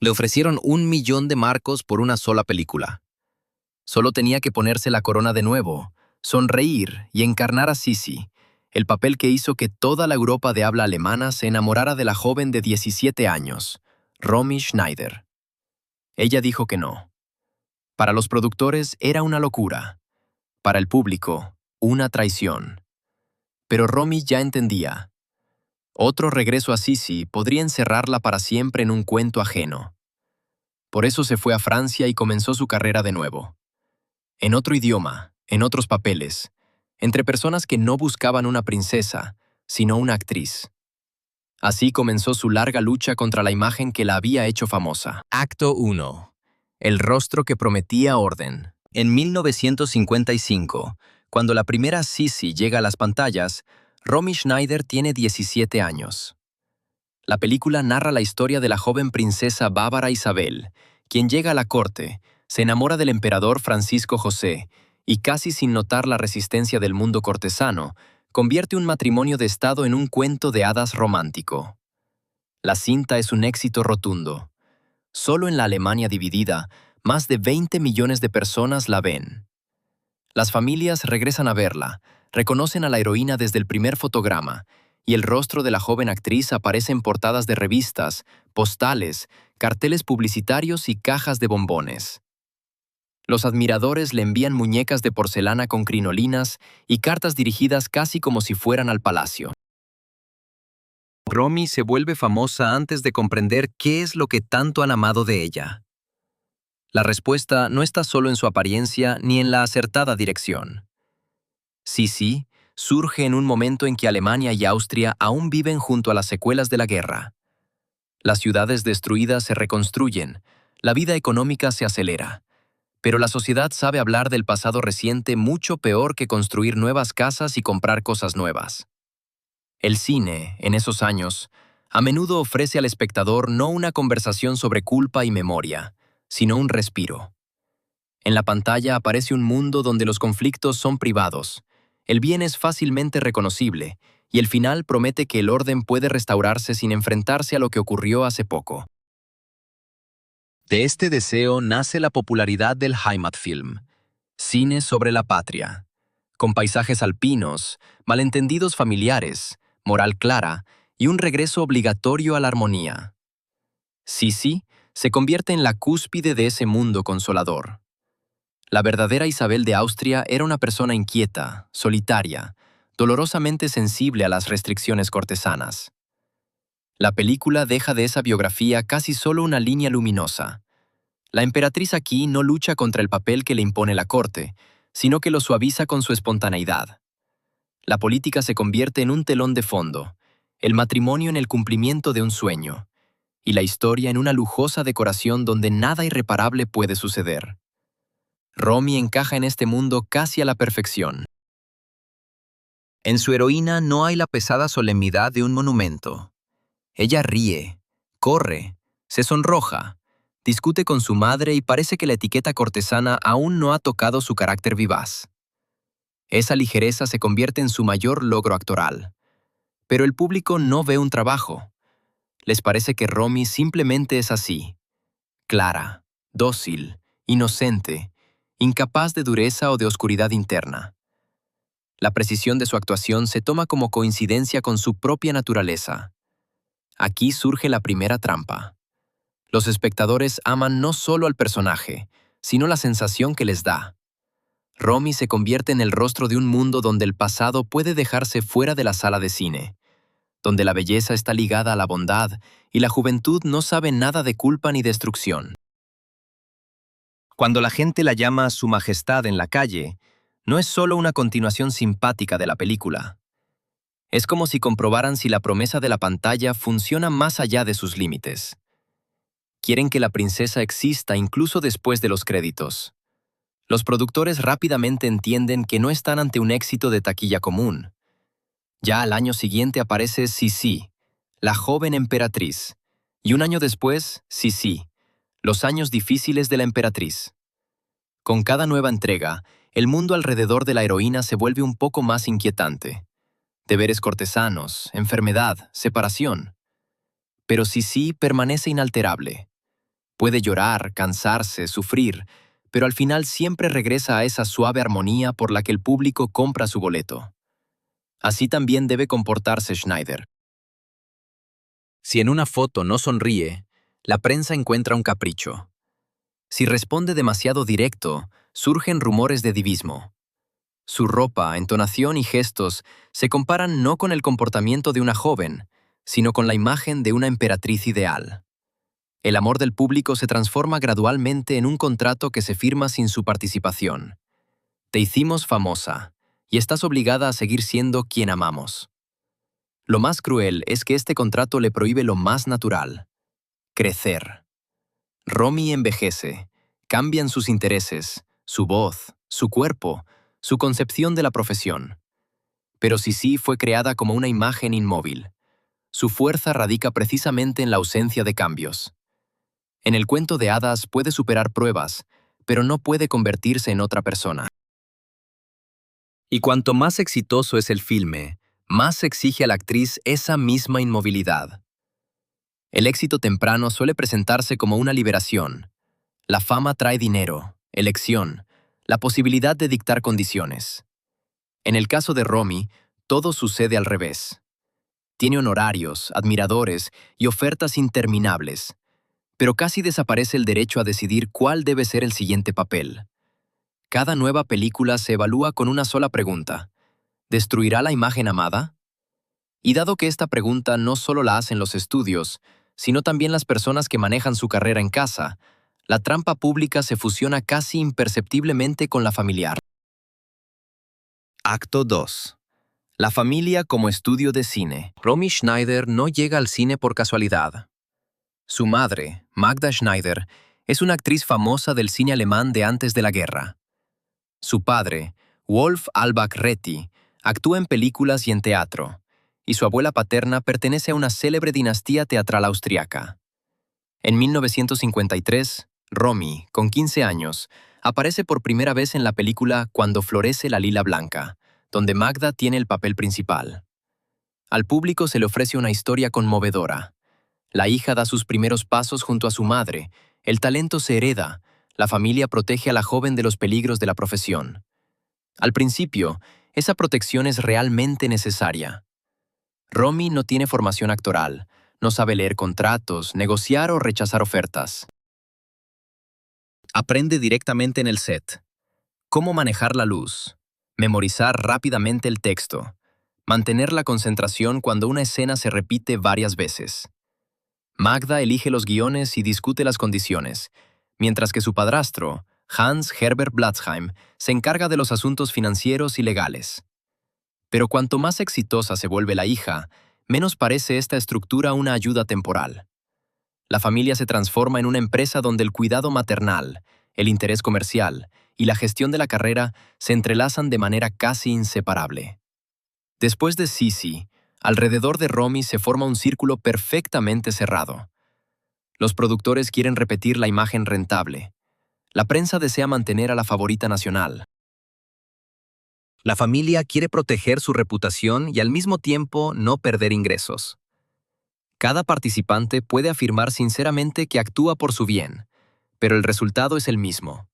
Le ofrecieron 1 millón de marcos por una sola película. Solo tenía que ponerse la corona de nuevo, sonreír y encarnar a Sisi, el papel que hizo que toda la Europa de habla alemana se enamorara de la joven de 17 años, Romy Schneider. Ella dijo que no. Para los productores era una locura. Para el público, una traición. Pero Romy ya entendía. Otro regreso a Sisi podría encerrarla para siempre en un cuento ajeno. Por eso se fue a Francia y comenzó su carrera de nuevo. En otro idioma, en otros papeles, entre personas que no buscaban una princesa, sino una actriz. Así comenzó su larga lucha contra la imagen que la había hecho famosa. Acto 1. El rostro que prometía orden. En 1955, cuando la primera Sisi llega a las pantallas, Romy Schneider tiene 17 años. La película narra la historia de la joven princesa bávara Isabel, quien llega a la corte, se enamora del emperador Francisco José y, casi sin notar la resistencia del mundo cortesano, convierte un matrimonio de Estado en un cuento de hadas romántico. La cinta es un éxito rotundo. Solo en la Alemania dividida, más de 20 millones de personas la ven. Las familias regresan a verla, reconocen a la heroína desde el primer fotograma, y el rostro de la joven actriz aparece en portadas de revistas, postales, carteles publicitarios y cajas de bombones. Los admiradores le envían muñecas de porcelana con crinolinas y cartas dirigidas casi como si fueran al palacio. Romy se vuelve famosa antes de comprender qué es lo que tanto han amado de ella. La respuesta no está solo en su apariencia ni en la acertada dirección. Sisi surge en un momento en que Alemania y Austria aún viven junto a las secuelas de la guerra. Las ciudades destruidas se reconstruyen, la vida económica se acelera, pero la sociedad sabe hablar del pasado reciente mucho peor que construir nuevas casas y comprar cosas nuevas. El cine, en esos años, a menudo ofrece al espectador no una conversación sobre culpa y memoria, sino un respiro. En la pantalla aparece un mundo donde los conflictos son privados, el bien es fácilmente reconocible, y el final promete que el orden puede restaurarse sin enfrentarse a lo que ocurrió hace poco. De este deseo nace la popularidad del Heimatfilm, cine sobre la patria, con paisajes alpinos, malentendidos familiares, moral clara y un regreso obligatorio a la armonía. Sisi se convierte en la cúspide de ese mundo consolador. La verdadera Isabel de Austria era una persona inquieta, solitaria, dolorosamente sensible a las restricciones cortesanas. La película deja de esa biografía casi solo una línea luminosa. La emperatriz aquí no lucha contra el papel que le impone la corte, sino que lo suaviza con su espontaneidad. La política se convierte en un telón de fondo, el matrimonio en el cumplimiento de un sueño, y la historia en una lujosa decoración donde nada irreparable puede suceder. Romy encaja en este mundo casi a la perfección. En su heroína no hay la pesada solemnidad de un monumento. Ella ríe, corre, se sonroja, discute con su madre y parece que la etiqueta cortesana aún no ha tocado su carácter vivaz. Esa ligereza se convierte en su mayor logro actoral. Pero el público no ve un trabajo. Les parece que Romy simplemente es así. Clara, dócil, inocente, incapaz de dureza o de oscuridad interna. La precisión de su actuación se toma como coincidencia con su propia naturaleza. Aquí surge la primera trampa. Los espectadores aman no solo al personaje, sino la sensación que les da. Romy se convierte en el rostro de un mundo donde el pasado puede dejarse fuera de la sala de cine, donde la belleza está ligada a la bondad y la juventud no sabe nada de culpa ni destrucción. Cuando la gente la llama Su Majestad en la calle, no es solo una continuación simpática de la película. Es como si comprobaran si la promesa de la pantalla funciona más allá de sus límites. Quieren que la princesa exista incluso después de los créditos. Los productores rápidamente entienden que no están ante un éxito de taquilla común. Ya al año siguiente aparece Sisi, la joven emperatriz, y un año después, Sisi, los años difíciles de la emperatriz. Con cada nueva entrega, el mundo alrededor de la heroína se vuelve un poco más inquietante. Deberes cortesanos, enfermedad, separación. Pero Sisi permanece inalterable. Puede llorar, cansarse, sufrir, pero al final siempre regresa a esa suave armonía por la que el público compra su boleto. Así también debe comportarse Schneider. Si en una foto no sonríe, la prensa encuentra un capricho. Si responde demasiado directo, surgen rumores de divismo. Su ropa, entonación y gestos se comparan no con el comportamiento de una joven, sino con la imagen de una emperatriz ideal. El amor del público se transforma gradualmente en un contrato que se firma sin su participación. Te hicimos famosa, y estás obligada a seguir siendo quien amamos. Lo más cruel es que este contrato le prohíbe lo más natural: crecer. Romy envejece, cambian sus intereses, su voz, su cuerpo, su concepción de la profesión. Pero Sisi fue creada como una imagen inmóvil. Su fuerza radica precisamente en la ausencia de cambios. En el cuento de hadas puede superar pruebas, pero no puede convertirse en otra persona. Y cuanto más exitoso es el filme, más exige a la actriz esa misma inmovilidad. El éxito temprano suele presentarse como una liberación. La fama trae dinero, elección, la posibilidad de dictar condiciones. En el caso de Romy, todo sucede al revés. Tiene honorarios, admiradores y ofertas interminables, pero casi desaparece el derecho a decidir cuál debe ser el siguiente papel. Cada nueva película se evalúa con una sola pregunta: ¿destruirá la imagen amada? Y dado que esta pregunta no solo la hacen los estudios, sino también las personas que manejan su carrera en casa, la trampa pública se fusiona casi imperceptiblemente con la familiar. Acto 2. La familia como estudio de cine. Romy Schneider no llega al cine por casualidad. Su madre, Magda Schneider, es una actriz famosa del cine alemán de antes de la guerra. Su padre, Wolf Albach-Retty, actúa en películas y en teatro, y su abuela paterna pertenece a una célebre dinastía teatral austriaca. En 1953, Romy, con 15 años, aparece por primera vez en la película Cuando florece la lila blanca, donde Magda tiene el papel principal. Al público se le ofrece una historia conmovedora. La hija da sus primeros pasos junto a su madre, el talento se hereda, la familia protege a la joven de los peligros de la profesión. Al principio, esa protección es realmente necesaria. Romy no tiene formación actoral, no sabe leer contratos, negociar o rechazar ofertas. Aprende directamente en el set. Cómo manejar la luz, memorizar rápidamente el texto, mantener la concentración cuando una escena se repite varias veces. Magda elige los guiones y discute las condiciones, mientras que su padrastro, Hans Herbert Blatzheim, se encarga de los asuntos financieros y legales. Pero cuanto más exitosa se vuelve la hija, menos parece esta estructura una ayuda temporal. La familia se transforma en una empresa donde el cuidado maternal, el interés comercial y la gestión de la carrera se entrelazan de manera casi inseparable. Después de Sisi, alrededor de Romy se forma un círculo perfectamente cerrado. Los productores quieren repetir la imagen rentable. La prensa desea mantener a la favorita nacional. La familia quiere proteger su reputación y al mismo tiempo no perder ingresos. Cada participante puede afirmar sinceramente que actúa por su bien, pero el resultado es el mismo.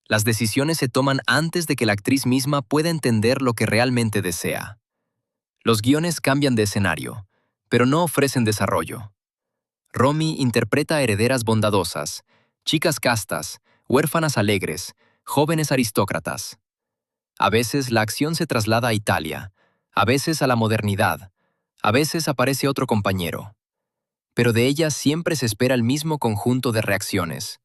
Las decisiones se toman antes de que la actriz misma pueda entender lo que realmente desea. Los guiones cambian de escenario, pero no ofrecen desarrollo. Romy interpreta a herederas bondadosas, chicas castas, huérfanas alegres, jóvenes aristócratas. A veces la acción se traslada a Italia, a veces a la modernidad, a veces aparece otro compañero. Pero de ella siempre se espera el mismo conjunto de reacciones: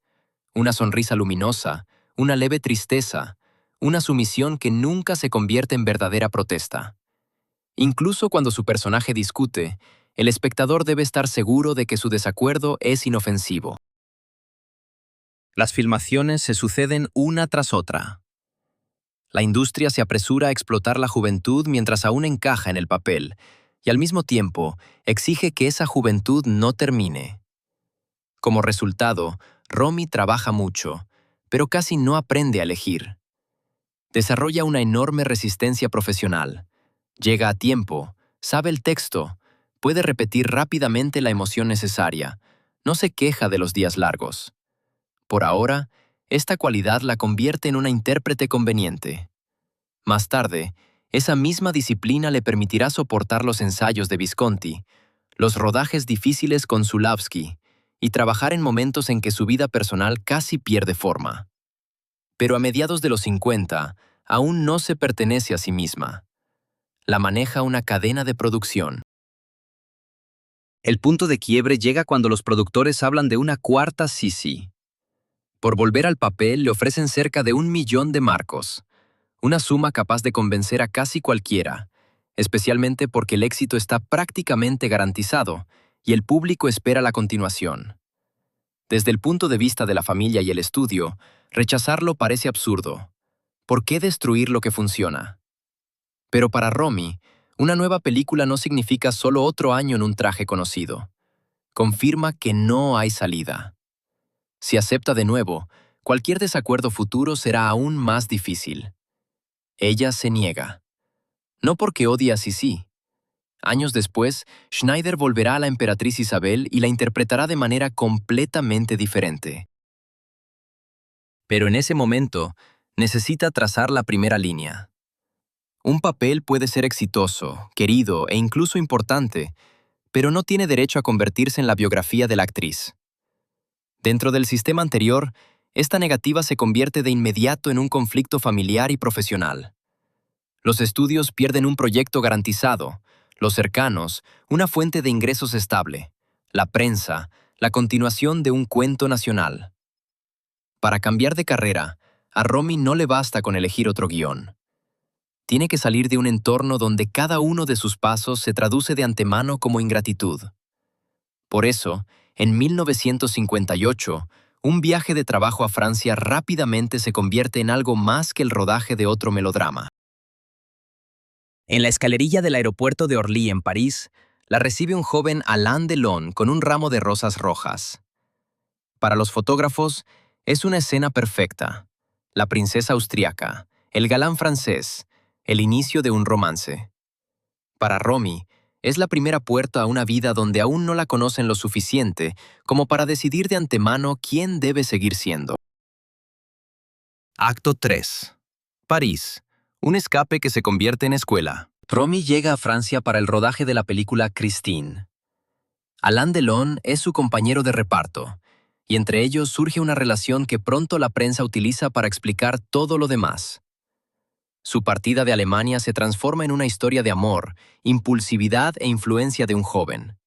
una sonrisa luminosa, una leve tristeza, una sumisión que nunca se convierte en verdadera protesta. Incluso cuando su personaje discute, el espectador debe estar seguro de que su desacuerdo es inofensivo. Las filmaciones se suceden una tras otra. La industria se apresura a explotar la juventud mientras aún encaja en el papel, y al mismo tiempo exige que esa juventud no termine. Como resultado, Romy trabaja mucho, pero casi no aprende a elegir. Desarrolla una enorme resistencia profesional. Llega a tiempo, sabe el texto, puede repetir rápidamente la emoción necesaria, No se queja de los días largos. Por ahora, esta cualidad la convierte en una intérprete conveniente. Más tarde, esa misma disciplina le permitirá soportar los ensayos de Visconti, los rodajes difíciles con Zulavsky y trabajar en momentos en que su vida personal casi pierde forma. Pero a mediados de los 50, aún no se pertenece a sí misma. La maneja una cadena de producción. El punto de quiebre llega cuando los productores hablan de una cuarta Sisi. Por volver al papel le ofrecen cerca de 1 millón de marcos, una suma capaz de convencer a casi cualquiera, especialmente porque el éxito está prácticamente garantizado y el público espera la continuación. Desde el punto de vista de la familia y el estudio, rechazarlo parece absurdo. ¿Por qué destruir lo que funciona? Pero para Romy, una nueva película no significa solo otro año en un traje conocido. Confirma que no hay salida. Si acepta de nuevo, cualquier desacuerdo futuro será aún más difícil. Ella se niega. No porque odie a Sisi. Años después, Schneider volverá a la emperatriz Isabel y la interpretará de manera completamente diferente. Pero en ese momento, necesita trazar la primera línea. Un papel puede ser exitoso, querido e incluso importante, pero no tiene derecho a convertirse en la biografía de la actriz. Dentro del sistema anterior, esta negativa se convierte de inmediato en un conflicto familiar y profesional. Los estudios pierden un proyecto garantizado, los cercanos, una fuente de ingresos estable, la prensa, la continuación de un cuento nacional. Para cambiar de carrera, a Romy no le basta con elegir otro guión. Tiene que salir de un entorno donde cada uno de sus pasos se traduce de antemano como ingratitud. Por eso, en 1958, un viaje de trabajo a Francia rápidamente se convierte en algo más que el rodaje de otro melodrama. En la escalerilla del aeropuerto de Orly, en París, la recibe un joven Alain Delon con un ramo de rosas rojas. Para los fotógrafos, es una escena perfecta. La princesa austriaca, el galán francés, el inicio de un romance. Para Romy, es la primera puerta a una vida donde aún no la conocen lo suficiente como para decidir de antemano quién debe seguir siendo. Acto 3. París. Un escape que se convierte en escuela. Romy llega a Francia para el rodaje de la película Christine. Alain Delon es su compañero de reparto, y entre ellos surge una relación que pronto la prensa utiliza para explicar todo lo demás. Su partida de Alemania se transforma en una historia de amor, impulsividad e influencia de un joven.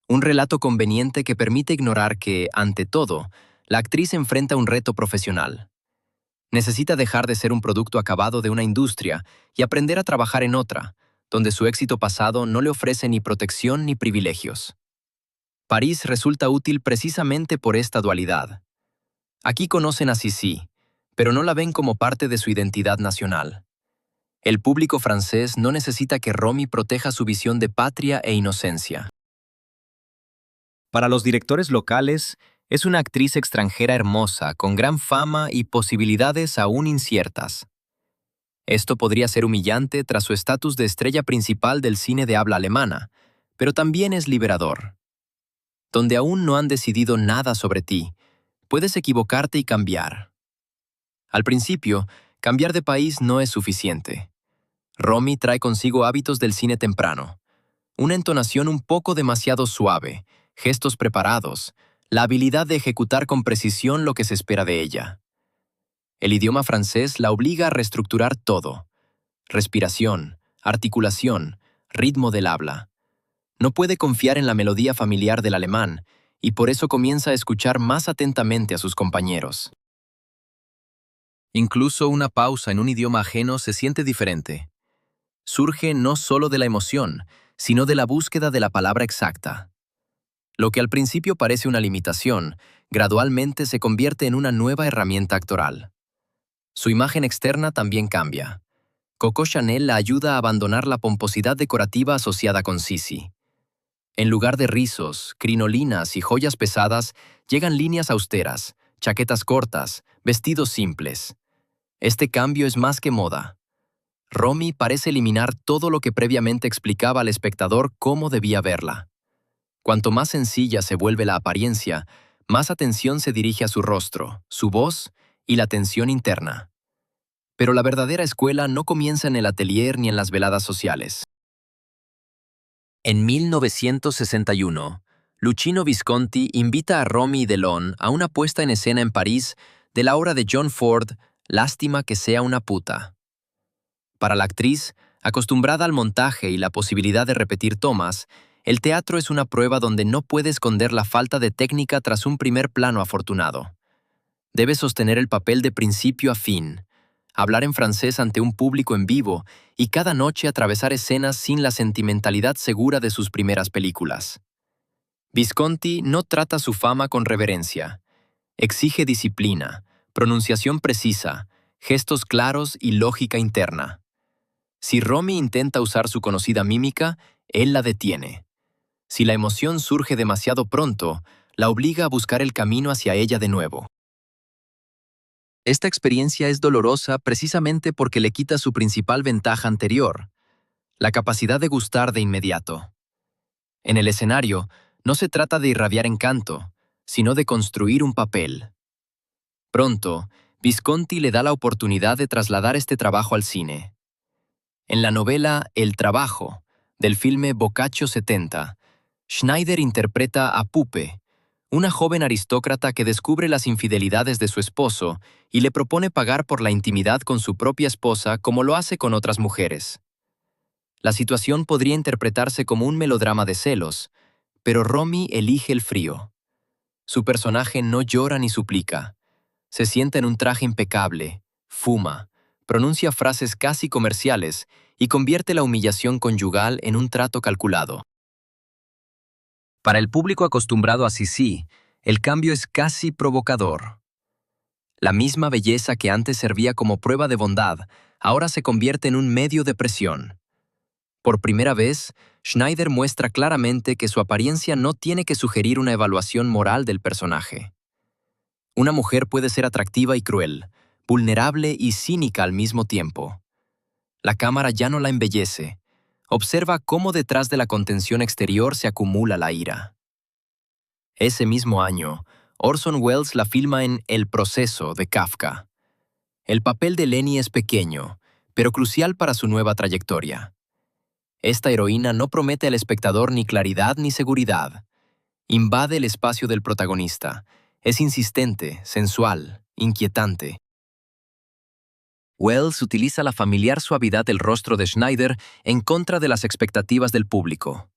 Un relato conveniente que permite ignorar que, ante todo, la actriz enfrenta un reto profesional. Necesita dejar de ser un producto acabado de una industria y aprender a trabajar en otra, donde su éxito pasado no le ofrece ni protección ni privilegios. París resulta útil precisamente por esta dualidad. Aquí conocen a Sisi, pero no la ven como parte de su identidad nacional. El público francés no necesita que Romy proteja su visión de patria e inocencia. Para los directores locales, es una actriz extranjera hermosa, con gran fama y posibilidades aún inciertas. Esto podría ser humillante tras su estatus de estrella principal del cine de habla alemana, pero también es liberador. Donde aún no han decidido nada sobre ti, puedes equivocarte y cambiar. Al principio, cambiar de país no es suficiente. Romy trae consigo hábitos del cine temprano, una entonación un poco demasiado suave, gestos preparados, la habilidad de ejecutar con precisión lo que se espera de ella. El idioma francés la obliga a reestructurar todo: respiración, articulación, ritmo del habla. No puede confiar en la melodía familiar del alemán y por eso comienza a escuchar más atentamente a sus compañeros. Incluso una pausa en un idioma ajeno se siente diferente. Surge no solo de la emoción, sino de la búsqueda de la palabra exacta. Lo que al principio parece una limitación, gradualmente se convierte en una nueva herramienta actoral. Su imagen externa también cambia. Coco Chanel la ayuda a abandonar la pomposidad decorativa asociada con Sisi. En lugar de rizos, crinolinas y joyas pesadas, llegan líneas austeras, chaquetas cortas, vestidos simples. Este cambio es más que moda. Romy parece eliminar todo lo que previamente explicaba al espectador cómo debía verla. Cuanto más sencilla se vuelve la apariencia, más atención se dirige a su rostro, su voz y la tensión interna. Pero la verdadera escuela no comienza en el atelier ni en las veladas sociales. En 1961, Luchino Visconti invita a Romy Delon a una puesta en escena en París de la obra de John Ford, Lástima que sea una puta. Para la actriz, acostumbrada al montaje y la posibilidad de repetir tomas, el teatro es una prueba donde no puede esconder la falta de técnica tras un primer plano afortunado. Debe sostener el papel de principio a fin, hablar en francés ante un público en vivo y cada noche atravesar escenas sin la sentimentalidad segura de sus primeras películas. Visconti no trata su fama con reverencia. Exige disciplina, pronunciación precisa, gestos claros y lógica interna. Si Romy intenta usar su conocida mímica, él la detiene. Si la emoción surge demasiado pronto, la obliga a buscar el camino hacia ella de nuevo. Esta experiencia es dolorosa precisamente porque le quita su principal ventaja anterior, la capacidad de gustar de inmediato. En el escenario, no se trata de irradiar encanto, sino de construir un papel. Pronto, Visconti le da la oportunidad de trasladar este trabajo al cine. En la novela El trabajo, del filme Boccaccio 70, Schneider interpreta a Pupe, una joven aristócrata que descubre las infidelidades de su esposo y le propone pagar por la intimidad con su propia esposa como lo hace con otras mujeres. La situación podría interpretarse como un melodrama de celos, pero Romy elige el frío. Su personaje no llora ni suplica. Se sienta en un traje impecable, fuma, pronuncia frases casi comerciales y convierte la humillación conyugal en un trato calculado. Para el público acostumbrado a Sisi, el cambio es casi provocador. La misma belleza que antes servía como prueba de bondad, ahora se convierte en un medio de presión. Por primera vez, Schneider muestra claramente que su apariencia no tiene que sugerir una evaluación moral del personaje. Una mujer puede ser atractiva y cruel, vulnerable y cínica al mismo tiempo. La cámara ya no la embellece. Observa cómo detrás de la contención exterior se acumula la ira. Ese mismo año, Orson Welles la filma en El proceso de Kafka. El papel de Lenny es pequeño, pero crucial para su nueva trayectoria. Esta heroína no promete al espectador ni claridad ni seguridad. Invade el espacio del protagonista. Es insistente, sensual, inquietante. Welles utiliza la familiar suavidad del rostro de Schneider en contra de las expectativas del público.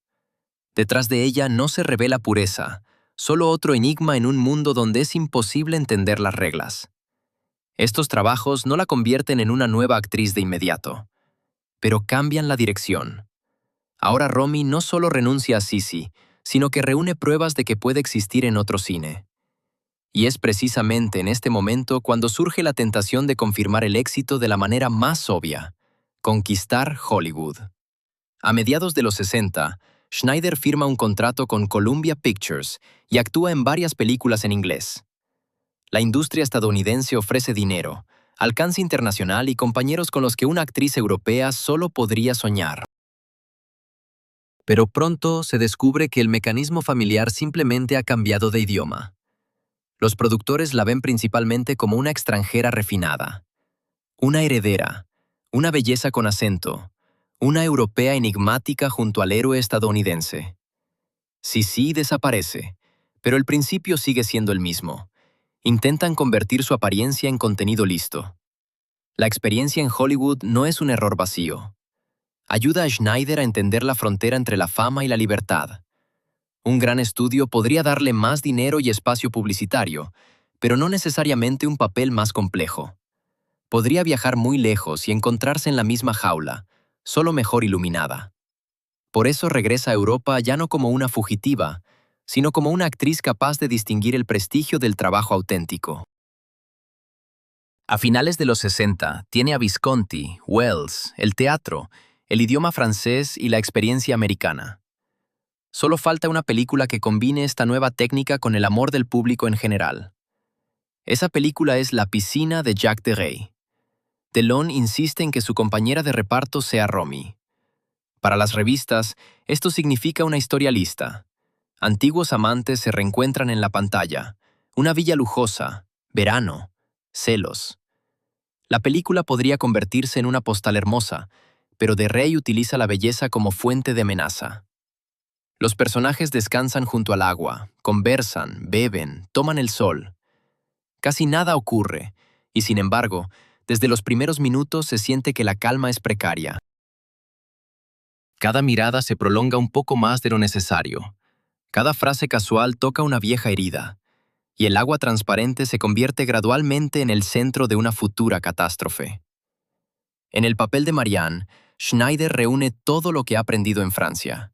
Detrás de ella no se revela pureza, solo otro enigma en un mundo donde es imposible entender las reglas. Estos trabajos no la convierten en una nueva actriz de inmediato, pero cambian la dirección. Ahora Romy no solo renuncia a Sisi, sino que reúne pruebas de que puede existir en otro cine. Y es precisamente en este momento cuando surge la tentación de confirmar el éxito de la manera más obvia: conquistar Hollywood. A mediados de los 60, Schneider firma un contrato con Columbia Pictures y actúa en varias películas en inglés. La industria estadounidense ofrece dinero, alcance internacional y compañeros con los que una actriz europea solo podría soñar. Pero pronto se descubre que el mecanismo familiar simplemente ha cambiado de idioma. Los productores la ven principalmente como una extranjera refinada, una heredera, una belleza con acento, una europea enigmática junto al héroe estadounidense. Sisi desaparece, pero el principio sigue siendo el mismo. Intentan convertir su apariencia en contenido listo. La experiencia en Hollywood no es un error vacío. Ayuda a Schneider a entender la frontera entre la fama y la libertad. Un gran estudio podría darle más dinero y espacio publicitario, pero no necesariamente un papel más complejo. Podría viajar muy lejos y encontrarse en la misma jaula, solo mejor iluminada. Por eso regresa a Europa ya no como una fugitiva, sino como una actriz capaz de distinguir el prestigio del trabajo auténtico. A finales de los 60, tiene a Visconti, Welles, el teatro, el idioma francés y la experiencia americana. Solo falta una película que combine esta nueva técnica con el amor del público en general. Esa película es La piscina de Jacques Deray. Delon insiste en que su compañera de reparto sea Romy. Para las revistas, esto significa una historia lista. Antiguos amantes se reencuentran en la pantalla. Una villa lujosa, verano, celos. La película podría convertirse en una postal hermosa, pero de Rey utiliza la belleza como fuente de amenaza. Los personajes descansan junto al agua, conversan, beben, toman el sol. Casi nada ocurre, y sin embargo, desde los primeros minutos se siente que la calma es precaria. Cada mirada se prolonga un poco más de lo necesario. Cada frase casual toca una vieja herida, y el agua transparente se convierte gradualmente en el centro de una futura catástrofe. En el papel de Marianne, Schneider reúne todo lo que ha aprendido en Francia.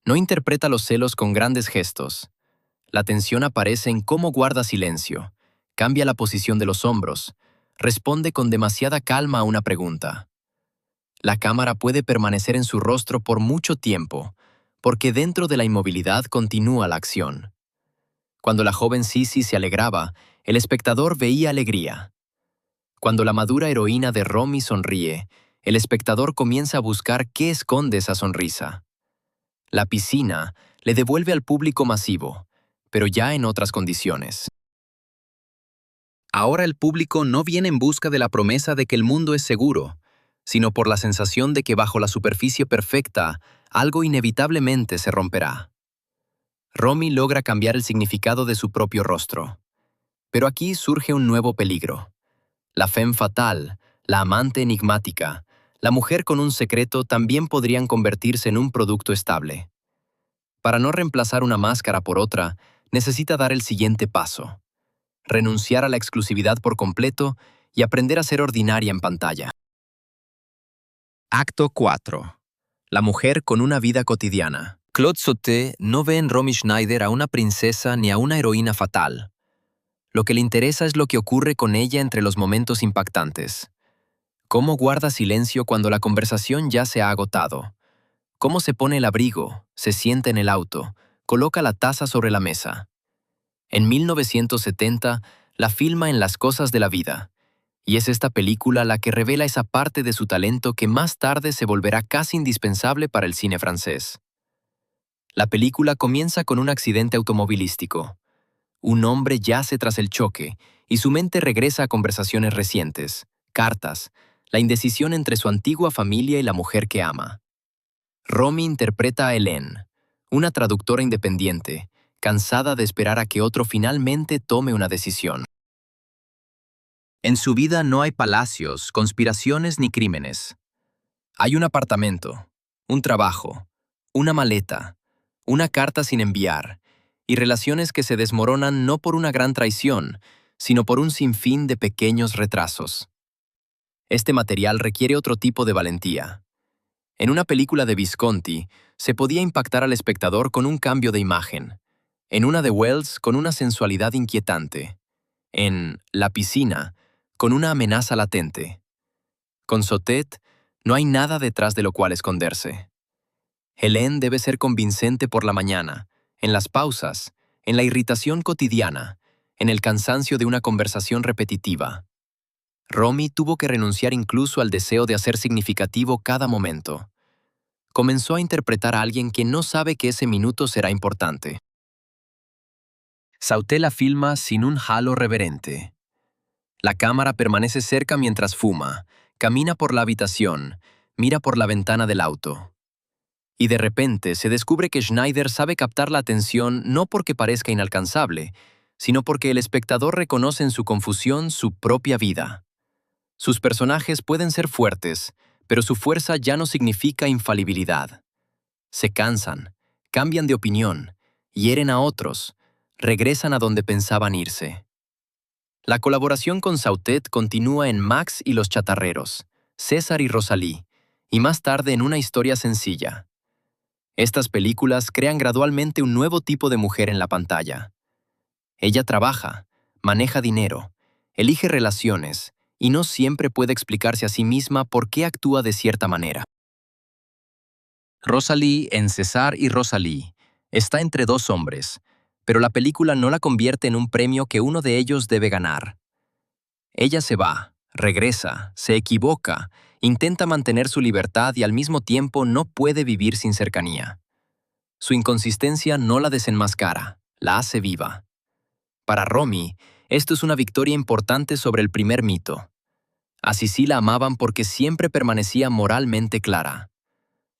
No interpreta los celos con grandes gestos. La tensión aparece en cómo guarda silencio, cambia la posición de los hombros, responde con demasiada calma a una pregunta. La cámara puede permanecer en su rostro por mucho tiempo, porque dentro de la inmovilidad continúa la acción. Cuando la joven Sisi se alegraba, el espectador veía alegría. Cuando la madura heroína de Romy sonríe, el espectador comienza a buscar qué esconde esa sonrisa. La piscina le devuelve al público masivo, pero ya en otras condiciones. Ahora el público no viene en busca de la promesa de que el mundo es seguro, sino por la sensación de que bajo la superficie perfecta, algo inevitablemente se romperá. Romy logra cambiar el significado de su propio rostro. Pero aquí surge un nuevo peligro. La femme fatale, la amante enigmática, la mujer con un secreto también podrían convertirse en un producto estable. Para no reemplazar una máscara por otra, necesita dar el siguiente paso: renunciar a la exclusividad por completo y aprender a ser ordinaria en pantalla. Acto 4. La mujer con una vida cotidiana. Claude Sautet no ve en Romy Schneider a una princesa ni a una heroína fatal. Lo que le interesa es lo que ocurre con ella entre los momentos impactantes. Cómo guarda silencio cuando la conversación ya se ha agotado. Cómo se pone el abrigo, se sienta en el auto, coloca la taza sobre la mesa. En 1970, la filma en Las cosas de la vida, y es esta película la que revela esa parte de su talento que más tarde se volverá casi indispensable para el cine francés. La película comienza con un accidente automovilístico. Un hombre yace tras el choque, y su mente regresa a conversaciones recientes, cartas, la indecisión entre su antigua familia y la mujer que ama. Romy interpreta a Hélène, una traductora independiente, cansada de esperar a que otro finalmente tome una decisión. En su vida no hay palacios, conspiraciones ni crímenes. Hay un apartamento, un trabajo, una maleta, una carta sin enviar, y relaciones que se desmoronan no por una gran traición, sino por un sinfín de pequeños retrasos. Este material requiere otro tipo de valentía. En una película de Visconti, se podía impactar al espectador con un cambio de imagen. En una de Wells, con una sensualidad inquietante. En La piscina, con una amenaza latente. Con Sautet, no hay nada detrás de lo cual esconderse. Hélène debe ser convincente por la mañana, en las pausas, en la irritación cotidiana, en el cansancio de una conversación repetitiva. Romy tuvo que renunciar incluso al deseo de hacer significativo cada momento. Comenzó a interpretar a alguien que no sabe que ese minuto será importante. Sautet la filma sin un halo reverente. La cámara permanece cerca mientras fuma, camina por la habitación, mira por la ventana del auto. Y de repente se descubre que Schneider sabe captar la atención no porque parezca inalcanzable, sino porque el espectador reconoce en su confusión su propia vida. Sus personajes pueden ser fuertes, pero su fuerza ya no significa infalibilidad. Se cansan, cambian de opinión, hieren a otros, regresan a donde pensaban irse. La colaboración con Sautet continúa en Max y los chatarreros, César y Rosalie, y más tarde en Una historia sencilla. Estas películas crean gradualmente un nuevo tipo de mujer en la pantalla. Ella trabaja, maneja dinero, elige relaciones, y no siempre puede explicarse a sí misma por qué actúa de cierta manera. Rosalie en César y Rosalie está entre dos hombres, pero la película no la convierte en un premio que uno de ellos debe ganar. Ella se va, regresa, se equivoca, intenta mantener su libertad y al mismo tiempo no puede vivir sin cercanía. Su inconsistencia no la desenmascara, la hace viva. Para Romy, esto es una victoria importante sobre el primer mito. A Sisi la amaban porque siempre permanecía moralmente clara.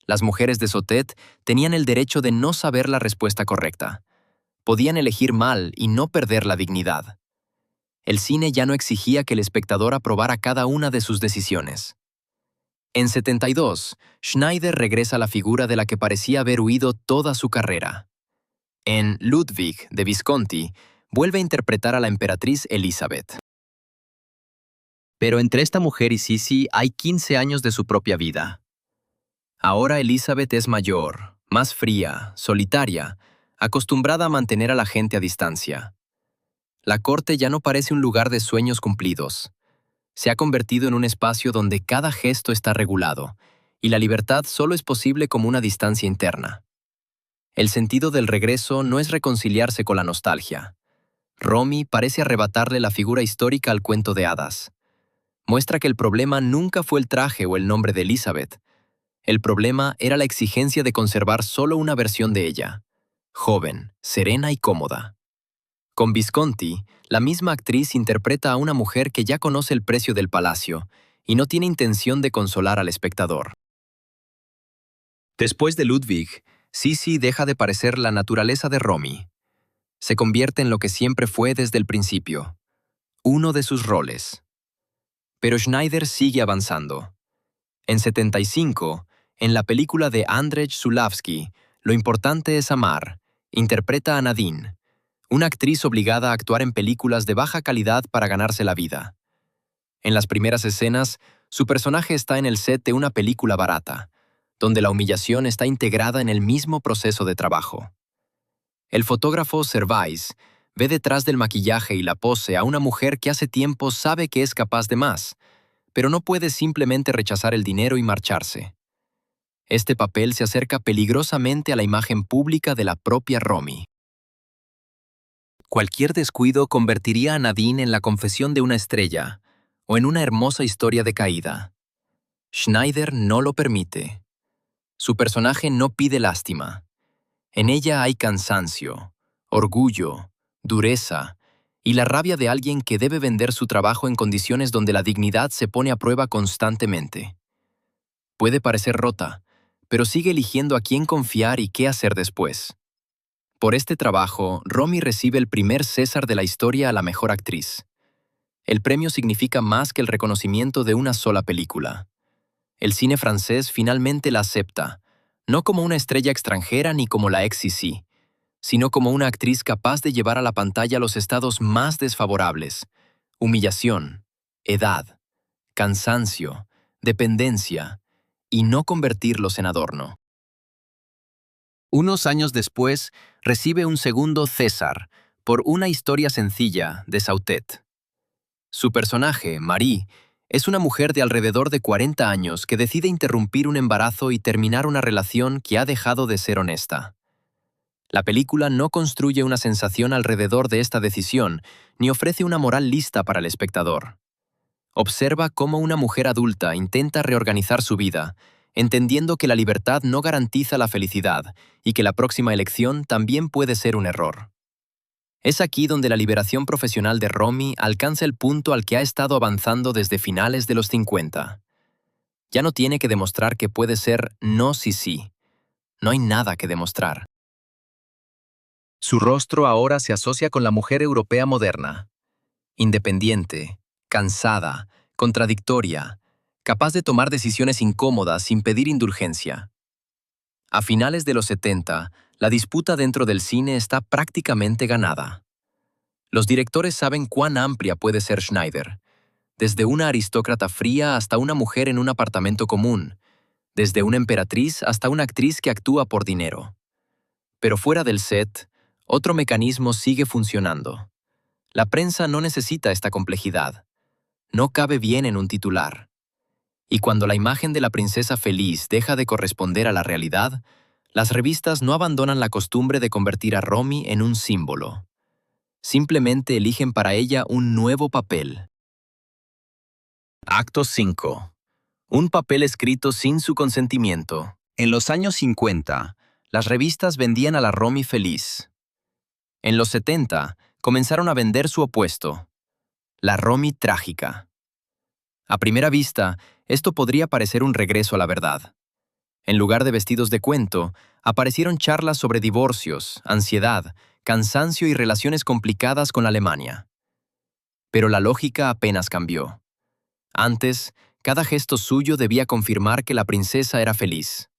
Las mujeres de Sotet tenían el derecho de no saber la respuesta correcta. Podían elegir mal y no perder la dignidad. El cine ya no exigía que el espectador aprobara cada una de sus decisiones. En 72, Schneider regresa a la figura de la que parecía haber huido toda su carrera. En Ludwig, de Visconti, vuelve a interpretar a la emperatriz Elizabeth. Pero entre esta mujer y Sisi hay 15 años de su propia vida. Ahora Elizabeth es mayor, más fría, solitaria, acostumbrada a mantener a la gente a distancia. La corte ya no parece un lugar de sueños cumplidos. Se ha convertido en un espacio donde cada gesto está regulado, y la libertad solo es posible como una distancia interna. El sentido del regreso no es reconciliarse con la nostalgia. Romy parece arrebatarle la figura histórica al cuento de hadas. Muestra que el problema nunca fue el traje o el nombre de Elizabeth. El problema era la exigencia de conservar solo una versión de ella, joven, serena y cómoda. Con Visconti, la misma actriz interpreta a una mujer que ya conoce el precio del palacio y no tiene intención de consolar al espectador. Después de Ludwig, Sisi deja de parecer la naturaleza de Romy. Se convierte en lo que siempre fue desde el principio, uno de sus roles. Pero Schneider sigue avanzando. En 75, en la película de Andrzej Zulawski, Lo importante es amar, interpreta a Nadine, una actriz obligada a actuar en películas de baja calidad para ganarse la vida. En las primeras escenas, su personaje está en el set de una película barata, donde la humillación está integrada en el mismo proceso de trabajo. El fotógrafo Servais ve detrás del maquillaje y la pose a una mujer que hace tiempo sabe que es capaz de más, pero no puede simplemente rechazar el dinero y marcharse. Este papel se acerca peligrosamente a la imagen pública de la propia Romy. Cualquier descuido convertiría a Nadine en la confesión de una estrella o en una hermosa historia de caída. Schneider no lo permite. Su personaje no pide lástima. En ella hay cansancio, orgullo, dureza y la rabia de alguien que debe vender su trabajo en condiciones donde la dignidad se pone a prueba constantemente. Puede parecer rota, pero sigue eligiendo a quién confiar y qué hacer después. Por este trabajo, Romy recibe el primer César de la historia a la mejor actriz. El premio significa más que el reconocimiento de una sola película. El cine francés finalmente la acepta, no como una estrella extranjera ni como la ex Sisi, sino como una actriz capaz de llevar a la pantalla los estados más desfavorables: humillación, edad, cansancio, dependencia, y no convertirlos en adorno. Unos años después, recibe un segundo César por Una historia sencilla de Sautet. Su personaje, Marie, es una mujer de alrededor de 40 años que decide interrumpir un embarazo y terminar una relación que ha dejado de ser honesta. La película no construye una sensación alrededor de esta decisión, ni ofrece una moral lista para el espectador. Observa cómo una mujer adulta intenta reorganizar su vida, entendiendo que la libertad no garantiza la felicidad y que la próxima elección también puede ser un error. Es aquí donde la liberación profesional de Romy alcanza el punto al que ha estado avanzando desde finales de los 50. Ya no tiene que demostrar que puede ser no sí sí. No hay nada que demostrar. Su rostro ahora se asocia con la mujer europea moderna, independiente, cansada, contradictoria, capaz de tomar decisiones incómodas sin pedir indulgencia. A finales de los 70, la disputa dentro del cine está prácticamente ganada. Los directores saben cuán amplia puede ser Schneider, desde una aristócrata fría hasta una mujer en un apartamento común, desde una emperatriz hasta una actriz que actúa por dinero. Pero fuera del set, otro mecanismo sigue funcionando. La prensa no necesita esta complejidad. No cabe bien en un titular. Y cuando la imagen de la princesa feliz deja de corresponder a la realidad, las revistas no abandonan la costumbre de convertir a Romy en un símbolo. Simplemente eligen para ella un nuevo papel. Acto 5. Un papel escrito sin su consentimiento. En los años 50, Las revistas vendían a la Romy feliz. En los 70, comenzaron a vender su opuesto, la Romy trágica. A primera vista, esto podría parecer un regreso a la verdad. En lugar de vestidos de cuento, aparecieron charlas sobre divorcios, ansiedad, cansancio y relaciones complicadas con Alemania. Pero la lógica apenas cambió. Antes, cada gesto suyo debía confirmar que la princesa era feliz.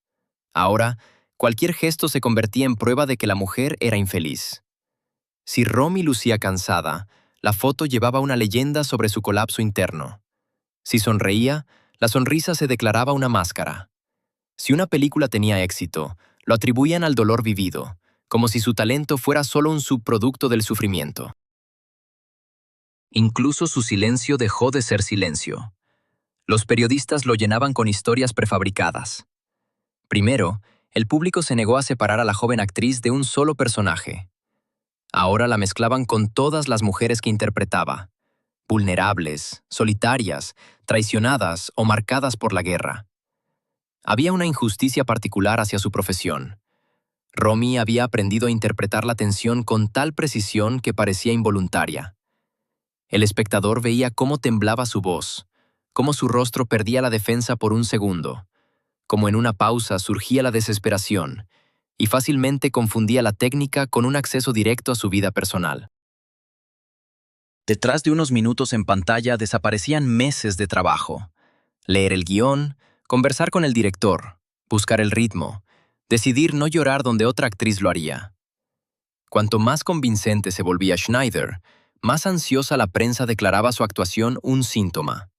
Ahora, cualquier gesto se convertía en prueba de que la mujer era infeliz. Si Romy lucía cansada, la foto llevaba una leyenda sobre su colapso interno. Si sonreía, la sonrisa se declaraba una máscara. Si una película tenía éxito, lo atribuían al dolor vivido, como si su talento fuera solo un subproducto del sufrimiento. Incluso su silencio dejó de ser silencio. Los periodistas lo llenaban con historias prefabricadas. Primero, el público se negó a separar a la joven actriz de un solo personaje. Ahora la mezclaban con todas las mujeres que interpretaba, vulnerables, solitarias, traicionadas o marcadas por la guerra. Había una injusticia particular hacia su profesión. Romy había aprendido a interpretar la tensión con tal precisión que parecía involuntaria. El espectador veía cómo temblaba su voz, cómo su rostro perdía la defensa por un segundo, cómo en una pausa surgía la desesperación, y fácilmente confundía la técnica con un acceso directo a su vida personal. Detrás de unos minutos en pantalla desaparecían meses de trabajo. Leer el guión, conversar con el director, buscar el ritmo, decidir no llorar donde otra actriz lo haría. Cuanto más convincente se volvía Schneider, más ansiosa la prensa declaraba su actuación un síntoma.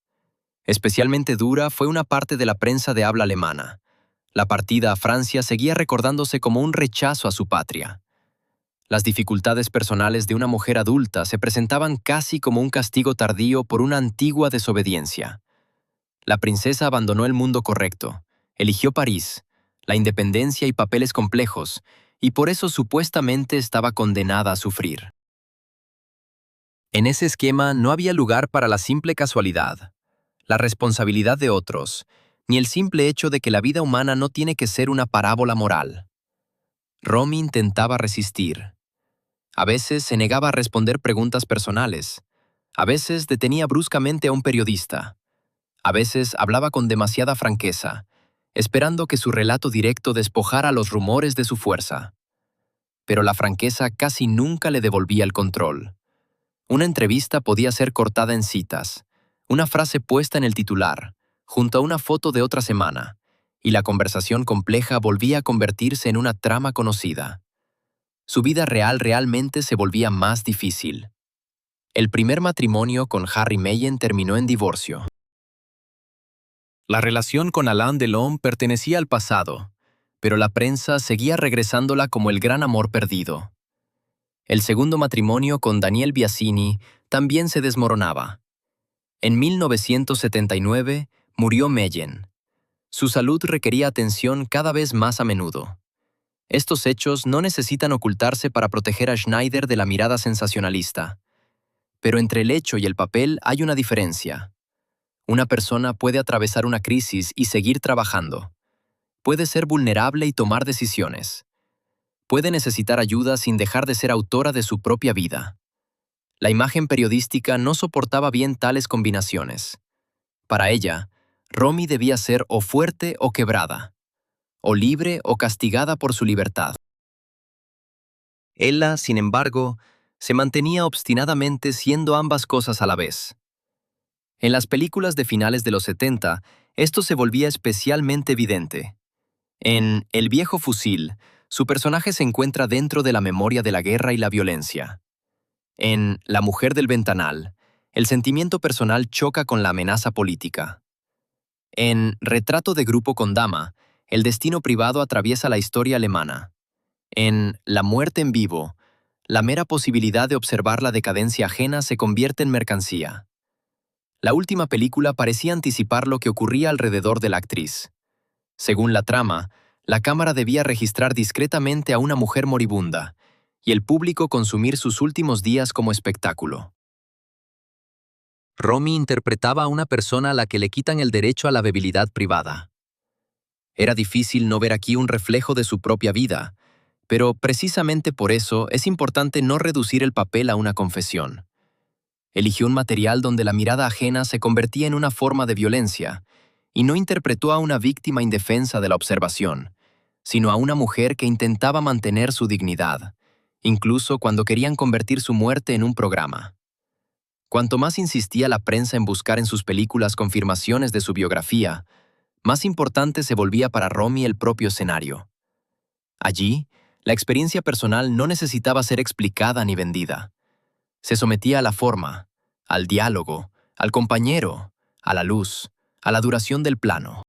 Especialmente dura fue una parte de la prensa de habla alemana. La partida a Francia seguía recordándose como un rechazo a su patria. Las dificultades personales de una mujer adulta se presentaban casi como un castigo tardío por una antigua desobediencia. La princesa abandonó el mundo correcto, eligió París, la independencia y papeles complejos, y por eso supuestamente estaba condenada a sufrir. En ese esquema no había lugar para la simple casualidad, la responsabilidad de otros, ni el simple hecho de que la vida humana no tiene que ser una parábola moral. Romy intentaba resistir. A veces se negaba a responder preguntas personales. A veces detenía bruscamente a un periodista. A veces hablaba con demasiada franqueza, esperando que su relato directo despojara los rumores de su fuerza. Pero la franqueza casi nunca le devolvía el control. Una entrevista podía ser cortada en citas, una frase puesta en el titular, junto a una foto de otra semana, y la conversación compleja volvía a convertirse en una trama conocida. Su vida real realmente se volvía más difícil. El primer matrimonio con Harry Meyen terminó en divorcio. La relación con Alain Delon pertenecía al pasado, pero la prensa seguía regresándola como el gran amor perdido. El segundo matrimonio con Daniel Biasini también se desmoronaba. En 1979 murió Meyen. Su salud requería atención cada vez más a menudo. Estos hechos no necesitan ocultarse para proteger a Schneider de la mirada sensacionalista. Pero entre el hecho y el papel hay una diferencia. Una persona puede atravesar una crisis y seguir trabajando. Puede ser vulnerable y tomar decisiones. Puede necesitar ayuda sin dejar de ser autora de su propia vida. La imagen periodística no soportaba bien tales combinaciones. Para ella, Romy debía ser o fuerte o quebrada, o libre o castigada por su libertad. Ella, sin embargo, se mantenía obstinadamente siendo ambas cosas a la vez. En las películas de finales de los 70, esto se volvía especialmente evidente. En El viejo fusil, su personaje se encuentra dentro de la memoria de la guerra y la violencia. En La mujer del ventanal, el sentimiento personal choca con la amenaza política. En Retrato de grupo con dama, el destino privado atraviesa la historia alemana. En La muerte en vivo, la mera posibilidad de observar la decadencia ajena se convierte en mercancía. La última película parecía anticipar lo que ocurría alrededor de la actriz. Según la trama, la cámara debía registrar discretamente a una mujer moribunda, y el público consumir sus últimos días como espectáculo. Romy interpretaba a una persona a la que le quitan el derecho a la bebilidad privada. Era difícil no ver aquí un reflejo de su propia vida, pero precisamente por eso es importante no reducir el papel a una confesión. Eligió un material donde la mirada ajena se convertía en una forma de violencia, y no interpretó a una víctima indefensa de la observación, sino a una mujer que intentaba mantener su dignidad, incluso cuando querían convertir su muerte en un programa. Cuanto más insistía la prensa en buscar en sus películas confirmaciones de su biografía, más importante se volvía para Romy el propio escenario. Allí, la experiencia personal no necesitaba ser explicada ni vendida. Se sometía a la forma, al diálogo, al compañero, a la luz, a la duración del plano.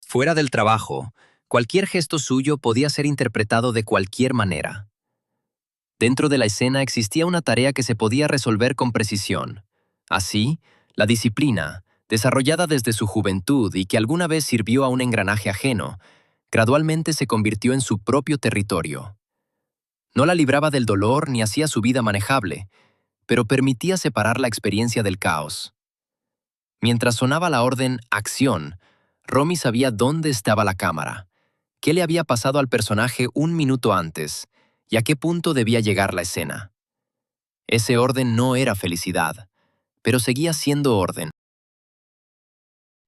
Fuera del trabajo, cualquier gesto suyo podía ser interpretado de cualquier manera. Dentro de la escena existía una tarea que se podía resolver con precisión. Así, la disciplina, desarrollada desde su juventud y que alguna vez sirvió a un engranaje ajeno, gradualmente se convirtió en su propio territorio. No la libraba del dolor ni hacía su vida manejable, pero permitía separar la experiencia del caos. Mientras sonaba la orden «Acción», Romy sabía dónde estaba la cámara, qué le había pasado al personaje un minuto antes y a qué punto debía llegar la escena. Ese orden no era felicidad, pero seguía siendo orden.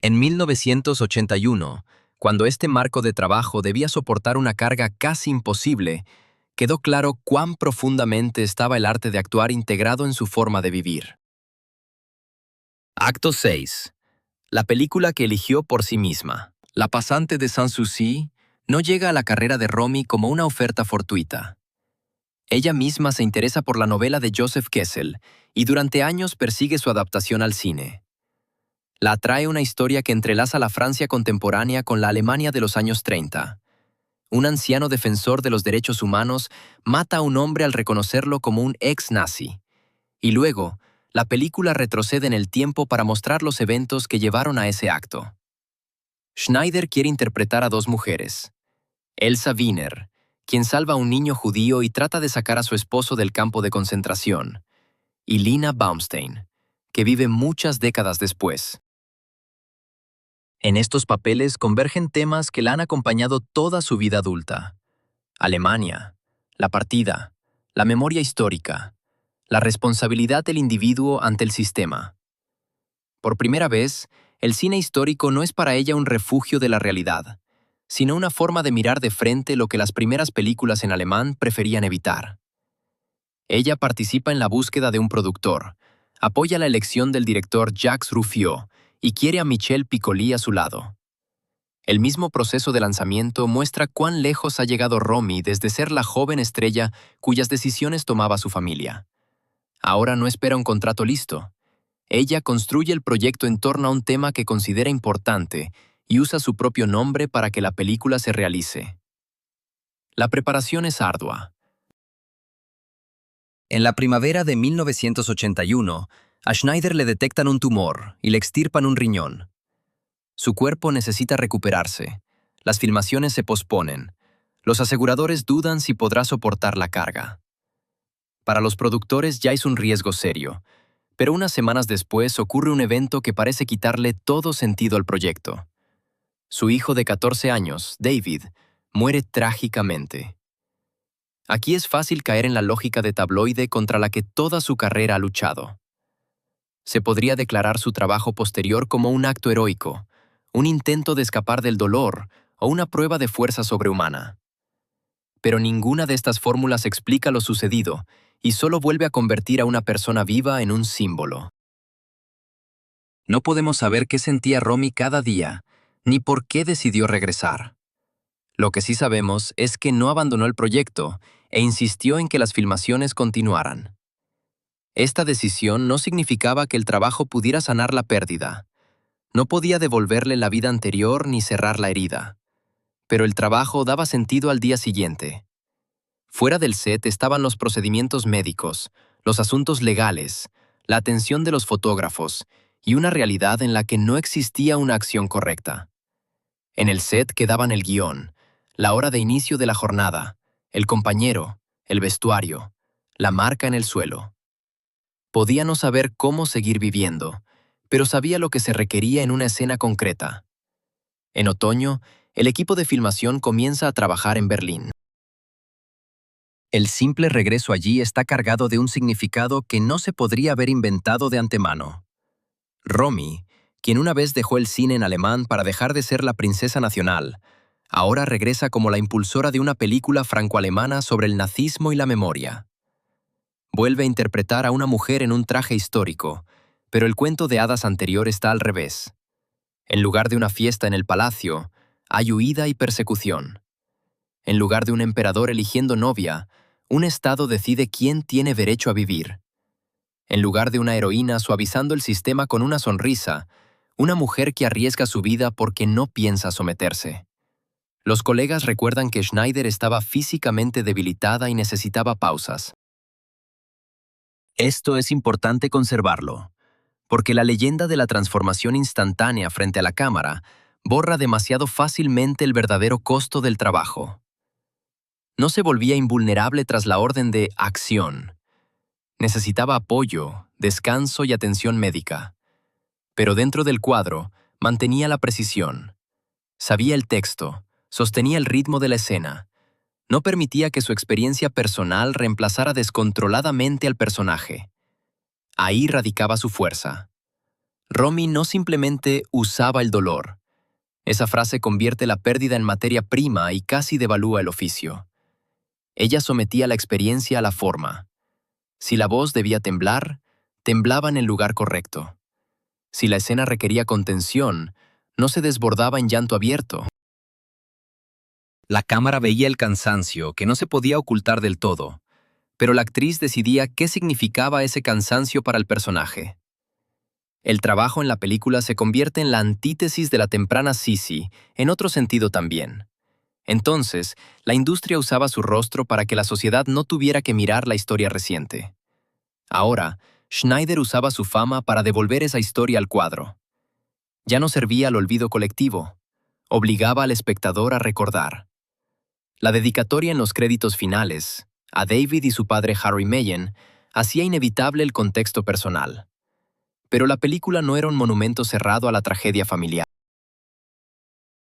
En 1981, cuando este marco de trabajo debía soportar una carga casi imposible, quedó claro cuán profundamente estaba el arte de actuar integrado en su forma de vivir. Acto 6. La película que eligió por sí misma. La pasante de Sanssouci no llega a la carrera de Romy como una oferta fortuita. Ella misma se interesa por la novela de Joseph Kessel y durante años persigue su adaptación al cine. La atrae una historia que entrelaza la Francia contemporánea con la Alemania de los años 30. Un anciano defensor de los derechos humanos mata a un hombre al reconocerlo como un ex-nazi. Y luego, la película retrocede en el tiempo para mostrar los eventos que llevaron a ese acto. Schneider quiere interpretar a dos mujeres. Elsa Wiener, quien salva a un niño judío y trata de sacar a su esposo del campo de concentración, y Lina Baumstein, que vive muchas décadas después. En estos papeles convergen temas que la han acompañado toda su vida adulta. Alemania, la partida, la memoria histórica, la responsabilidad del individuo ante el sistema. Por primera vez, el cine histórico no es para ella un refugio de la realidad, sino una forma de mirar de frente lo que las primeras películas en alemán preferían evitar. Ella participa en la búsqueda de un productor, apoya la elección del director Jacques Ruffiot y quiere a Michel Piccoli a su lado. El mismo proceso de lanzamiento muestra cuán lejos ha llegado Romy desde ser la joven estrella cuyas decisiones tomaba su familia. Ahora no espera un contrato listo. Ella construye el proyecto en torno a un tema que considera importante y usa su propio nombre para que la película se realice. La preparación es ardua. En la primavera de 1981, a Schneider le detectan un tumor y le extirpan un riñón. Su cuerpo necesita recuperarse. Las filmaciones se posponen. Los aseguradores dudan si podrá soportar la carga. Para los productores ya es un riesgo serio, pero unas semanas después ocurre un evento que parece quitarle todo sentido al proyecto. Su hijo de 14 años, David, muere trágicamente. Aquí es fácil caer en la lógica de tabloide contra la que toda su carrera ha luchado. Se podría declarar su trabajo posterior como un acto heroico, un intento de escapar del dolor o una prueba de fuerza sobrehumana. Pero ninguna de estas fórmulas explica lo sucedido y solo vuelve a convertir a una persona viva en un símbolo. No podemos saber qué sentía Romy cada día, ni por qué decidió regresar. Lo que sí sabemos es que no abandonó el proyecto e insistió en que las filmaciones continuaran. Esta decisión no significaba que el trabajo pudiera sanar la pérdida. No podía devolverle la vida anterior ni cerrar la herida. Pero el trabajo daba sentido al día siguiente. Fuera del set estaban los procedimientos médicos, los asuntos legales, la atención de los fotógrafos y una realidad en la que no existía una acción correcta. En el set quedaban el guión, la hora de inicio de la jornada, el compañero, el vestuario, la marca en el suelo. Podía no saber cómo seguir viviendo, pero sabía lo que se requería en una escena concreta. En otoño, el equipo de filmación comienza a trabajar en Berlín. El simple regreso allí está cargado de un significado que no se podría haber inventado de antemano. Romy, quien una vez dejó el cine en alemán para dejar de ser la princesa nacional, ahora regresa como la impulsora de una película franco-alemana sobre el nazismo y la memoria. Vuelve a interpretar a una mujer en un traje histórico, pero el cuento de hadas anterior está al revés. En lugar de una fiesta en el palacio, hay huida y persecución. En lugar de un emperador eligiendo novia, un Estado decide quién tiene derecho a vivir. En lugar de una heroína suavizando el sistema con una sonrisa, una mujer que arriesga su vida porque no piensa someterse. Los colegas recuerdan que Schneider estaba físicamente debilitada y necesitaba pausas. Esto es importante conservarlo, porque la leyenda de la transformación instantánea frente a la cámara borra demasiado fácilmente el verdadero costo del trabajo. No se volvía invulnerable tras la orden de acción. Necesitaba apoyo, descanso y atención médica. Pero dentro del cuadro, mantenía la precisión. Sabía el texto, sostenía el ritmo de la escena. No permitía que su experiencia personal reemplazara descontroladamente al personaje. Ahí radicaba su fuerza. Romy no simplemente usaba el dolor. Esa frase convierte la pérdida en materia prima y casi devalúa el oficio. Ella sometía la experiencia a la forma. Si la voz debía temblar, temblaba en el lugar correcto. Si la escena requería contención, no se desbordaba en llanto abierto. La cámara veía el cansancio, que no se podía ocultar del todo, pero la actriz decidía qué significaba ese cansancio para el personaje. El trabajo en la película se convierte en la antítesis de la temprana Sisi, en otro sentido también. Entonces, la industria usaba su rostro para que la sociedad no tuviera que mirar la historia reciente. Ahora, Schneider usaba su fama para devolver esa historia al cuadro. Ya no servía al olvido colectivo, obligaba al espectador a recordar. La dedicatoria en los créditos finales, a David y su padre Harry Mayen, hacía inevitable el contexto personal. Pero la película no era un monumento cerrado a la tragedia familiar.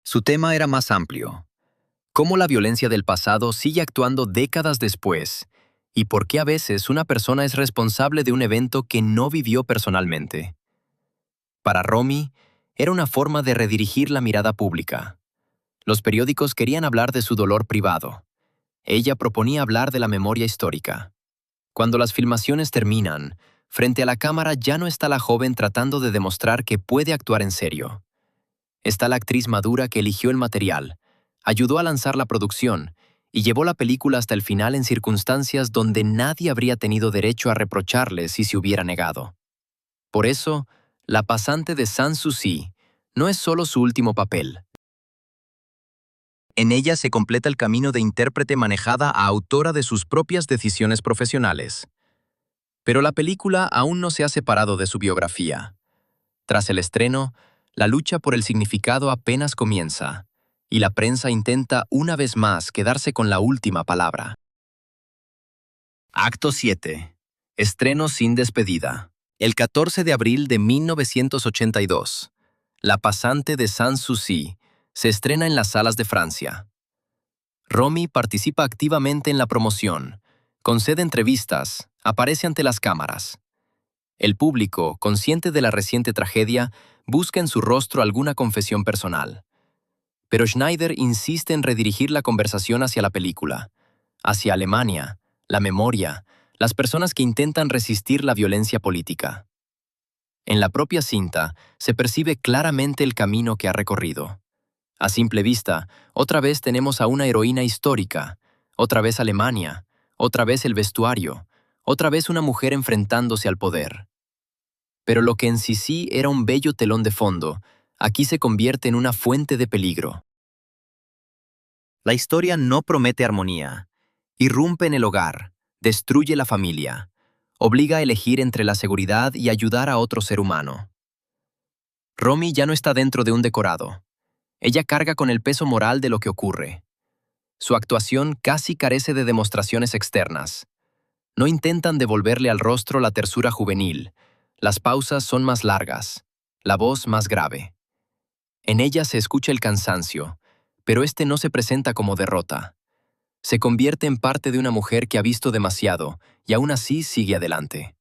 Su tema era más amplio. Cómo la violencia del pasado sigue actuando décadas después, y por qué a veces una persona es responsable de un evento que no vivió personalmente. Para Romy, era una forma de redirigir la mirada pública. Los periódicos querían hablar de su dolor privado. Ella proponía hablar de la memoria histórica. Cuando las filmaciones terminan, frente a la cámara ya no está la joven tratando de demostrar que puede actuar en serio. Está la actriz madura que eligió el material, ayudó a lanzar la producción y llevó la película hasta el final en circunstancias donde nadie habría tenido derecho a reprocharle si se hubiera negado. Por eso, La pasante de Sanssouci no es solo su último papel. En ella se completa el camino de intérprete manejada a autora de sus propias decisiones profesionales. Pero la película aún no se ha separado de su biografía. Tras el estreno, la lucha por el significado apenas comienza, y la prensa intenta una vez más quedarse con la última palabra. Acto 7. Estreno sin despedida. El 14 de abril de 1982, La pasante de Sanssouci se estrena en las salas de Francia. Romy participa activamente en la promoción, concede entrevistas, aparece ante las cámaras. El público, consciente de la reciente tragedia, busca en su rostro alguna confesión personal. Pero Schneider insiste en redirigir la conversación hacia la película, hacia Alemania, la memoria, las personas que intentan resistir la violencia política. En la propia cinta se percibe claramente el camino que ha recorrido. A simple vista, otra vez tenemos a una heroína histórica, otra vez Alemania, otra vez el vestuario, otra vez una mujer enfrentándose al poder. Pero lo que en sí era un bello telón de fondo, aquí se convierte en una fuente de peligro. La historia no promete armonía. Irrumpe en el hogar, destruye la familia, obliga a elegir entre la seguridad y ayudar a otro ser humano. Romy ya no está dentro de un decorado. Ella carga con el peso moral de lo que ocurre. Su actuación casi carece de demostraciones externas. No intentan devolverle al rostro la tersura juvenil. Las pausas son más largas, la voz más grave. En ella se escucha el cansancio, pero este no se presenta como derrota. Se convierte en parte de una mujer que ha visto demasiado y aún así sigue adelante.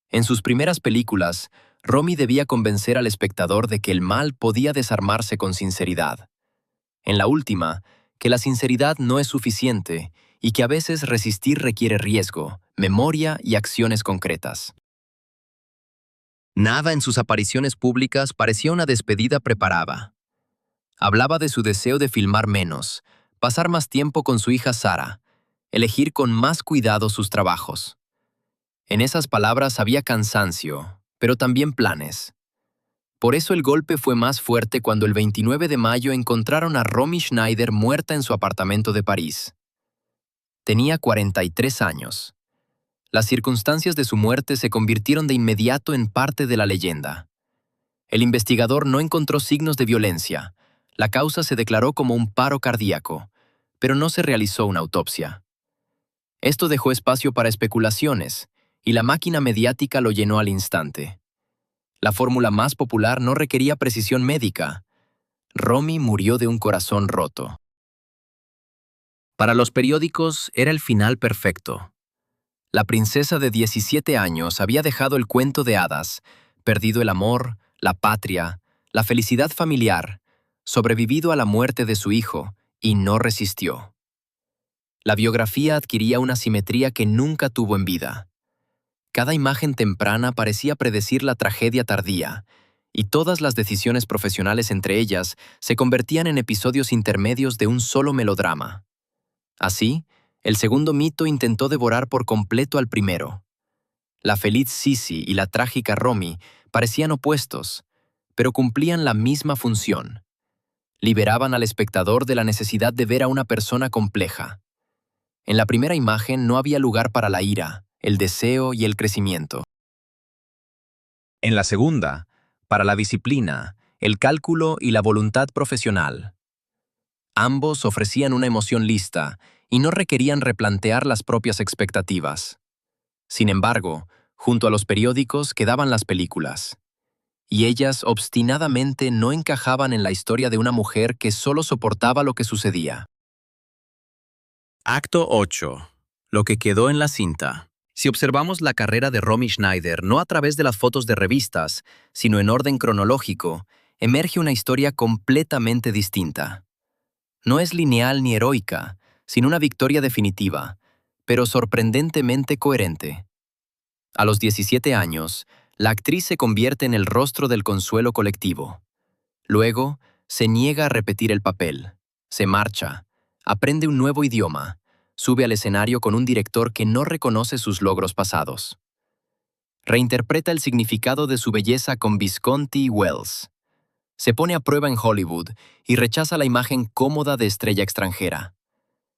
En sus primeras películas, Romy debía convencer al espectador de que el mal podía desarmarse con sinceridad. En la última, que la sinceridad no es suficiente y que a veces resistir requiere riesgo, memoria y acciones concretas. Nada en sus apariciones públicas parecía una despedida preparada. Hablaba de su deseo de filmar menos, pasar más tiempo con su hija Sara, elegir con más cuidado sus trabajos. En esas palabras había cansancio, pero también planes. Por eso el golpe fue más fuerte cuando el 29 de mayo encontraron a Romy Schneider muerta en su apartamento de París. Tenía 43 años. Las circunstancias de su muerte se convirtieron de inmediato en parte de la leyenda. El investigador no encontró signos de violencia. La causa se declaró como un paro cardíaco, pero no se realizó una autopsia. Esto dejó espacio para especulaciones, y la máquina mediática lo llenó al instante. La fórmula más popular no requería precisión médica. Romy murió de un corazón roto. Para los periódicos era el final perfecto. La princesa de 17 años había dejado el cuento de hadas, perdido el amor, la patria, la felicidad familiar, sobrevivido a la muerte de su hijo, y no resistió. La biografía adquiría una simetría que nunca tuvo en vida. Cada imagen temprana parecía predecir la tragedia tardía, y todas las decisiones profesionales entre ellas se convertían en episodios intermedios de un solo melodrama. Así, el segundo mito intentó devorar por completo al primero. La feliz Sisi y la trágica Romy parecían opuestos, pero cumplían la misma función. Liberaban al espectador de la necesidad de ver a una persona compleja. En la primera imagen no había lugar para la ira, el deseo y el crecimiento. En la segunda, para la disciplina, el cálculo y la voluntad profesional. Ambos ofrecían una emoción lista y no requerían replantear las propias expectativas. Sin embargo, junto a los periódicos quedaban las películas. Y ellas obstinadamente no encajaban en la historia de una mujer que solo soportaba lo que sucedía. Acto 8. Lo que quedó en la cinta. Si observamos la carrera de Romy Schneider no a través de las fotos de revistas, sino en orden cronológico, emerge una historia completamente distinta. No es lineal ni heroica, sino una victoria definitiva, pero sorprendentemente coherente. A los 17 años, la actriz se convierte en el rostro del consuelo colectivo. Luego, se niega a repetir el papel, se marcha, aprende un nuevo idioma, sube al escenario con un director que no reconoce sus logros pasados. Reinterpreta el significado de su belleza con Visconti y Wells. Se pone a prueba en Hollywood y rechaza la imagen cómoda de estrella extranjera.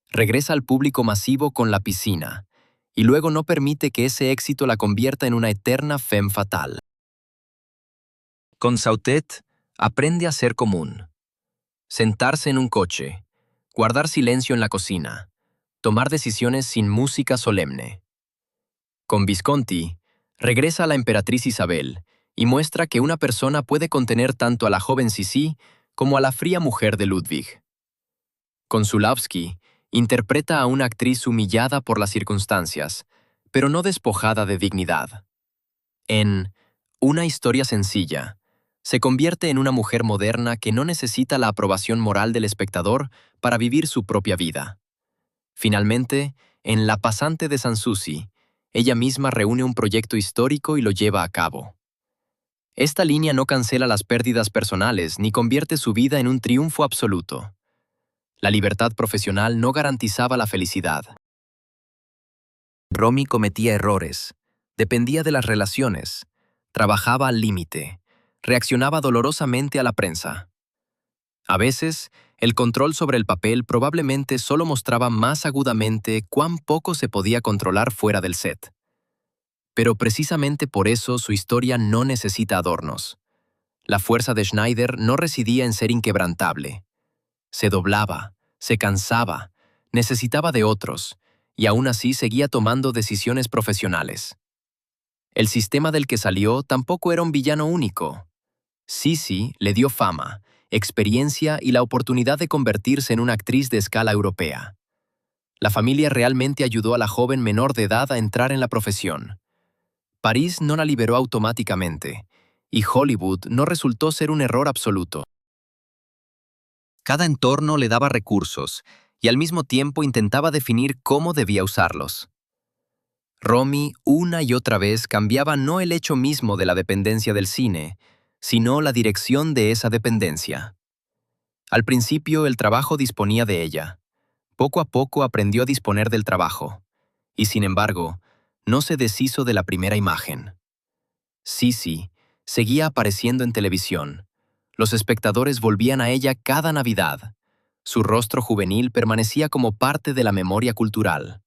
Regresa al público masivo con La piscina, y luego no permite que ese éxito la convierta en una eterna femme fatale. Con Sautet, aprende a ser común. Sentarse en un coche, guardar silencio en la cocina, tomar decisiones sin música solemne. Con Visconti, regresa a la emperatriz Isabel y muestra que una persona puede contener tanto a la joven Sisi como a la fría mujer de Ludwig. Con Zulawski, interpreta a una actriz humillada por las circunstancias, pero no despojada de dignidad. En Una historia sencilla, se convierte en una mujer moderna que no necesita la aprobación moral del espectador para vivir su propia vida. Finalmente, en La pasante de Sanssouci, ella misma reúne un proyecto histórico y lo lleva a cabo. Esta línea no cancela las pérdidas personales ni convierte su vida en un triunfo absoluto. La libertad profesional no garantizaba la felicidad. Romy cometía errores, dependía de las relaciones, trabajaba al límite, reaccionaba dolorosamente a la prensa. A veces, el control sobre el papel probablemente solo mostraba más agudamente cuán poco se podía controlar fuera del set. Pero precisamente por eso su historia no necesita adornos. La fuerza de Schneider no residía en ser inquebrantable. Se doblaba, se cansaba, necesitaba de otros, y aún así seguía tomando decisiones profesionales. El sistema del que salió tampoco era un villano único. Sisi le dio fama, experiencia y la oportunidad de convertirse en una actriz de escala europea. La familia realmente ayudó a la joven menor de edad a entrar en la profesión. París no la liberó automáticamente, y Hollywood no resultó ser un error absoluto. Cada entorno le daba recursos, y al mismo tiempo intentaba definir cómo debía usarlos. Romy una y otra vez cambiaba no el hecho mismo de la dependencia del cine, sino la dirección de esa dependencia. Al principio el trabajo disponía de ella. Poco a poco aprendió a disponer del trabajo, y sin embargo, no se deshizo de la primera imagen. Sisi seguía apareciendo en televisión. Los espectadores volvían a ella cada Navidad. Su rostro juvenil permanecía como parte de la memoria cultural.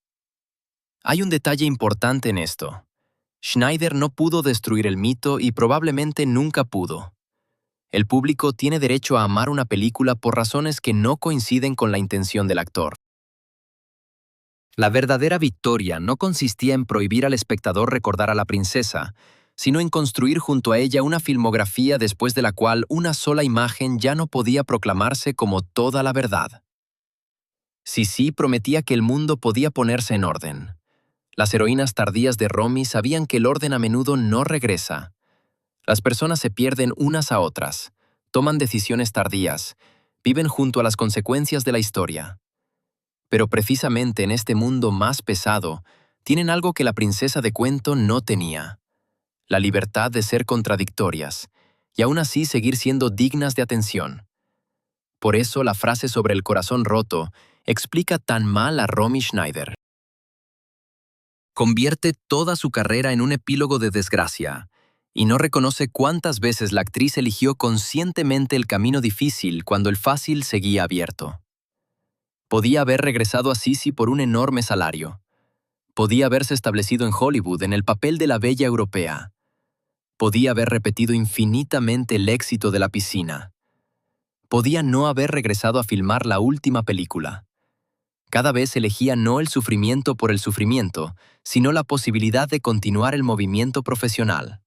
Hay un detalle importante en esto. Schneider no pudo destruir el mito y probablemente nunca pudo. El público tiene derecho a amar una película por razones que no coinciden con la intención del actor. La verdadera victoria no consistía en prohibir al espectador recordar a la princesa, sino en construir junto a ella una filmografía después de la cual una sola imagen ya no podía proclamarse como toda la verdad. Sisi prometía que el mundo podía ponerse en orden. Las heroínas tardías de Romy sabían que el orden a menudo no regresa. Las personas se pierden unas a otras, toman decisiones tardías, viven junto a las consecuencias de la historia. Pero precisamente en este mundo más pesado, tienen algo que la princesa de cuento no tenía: la libertad de ser contradictorias, y aún así seguir siendo dignas de atención. Por eso la frase sobre el corazón roto explica tan mal a Romy Schneider. Convierte toda su carrera en un epílogo de desgracia, y no reconoce cuántas veces la actriz eligió conscientemente el camino difícil cuando el fácil seguía abierto. Podía haber regresado a Sisi por un enorme salario. Podía haberse establecido en Hollywood en el papel de la bella europea. Podía haber repetido infinitamente el éxito de La piscina. Podía no haber regresado a filmar la última película. Cada vez elegía no el sufrimiento por el sufrimiento, sino la posibilidad de continuar el movimiento profesional.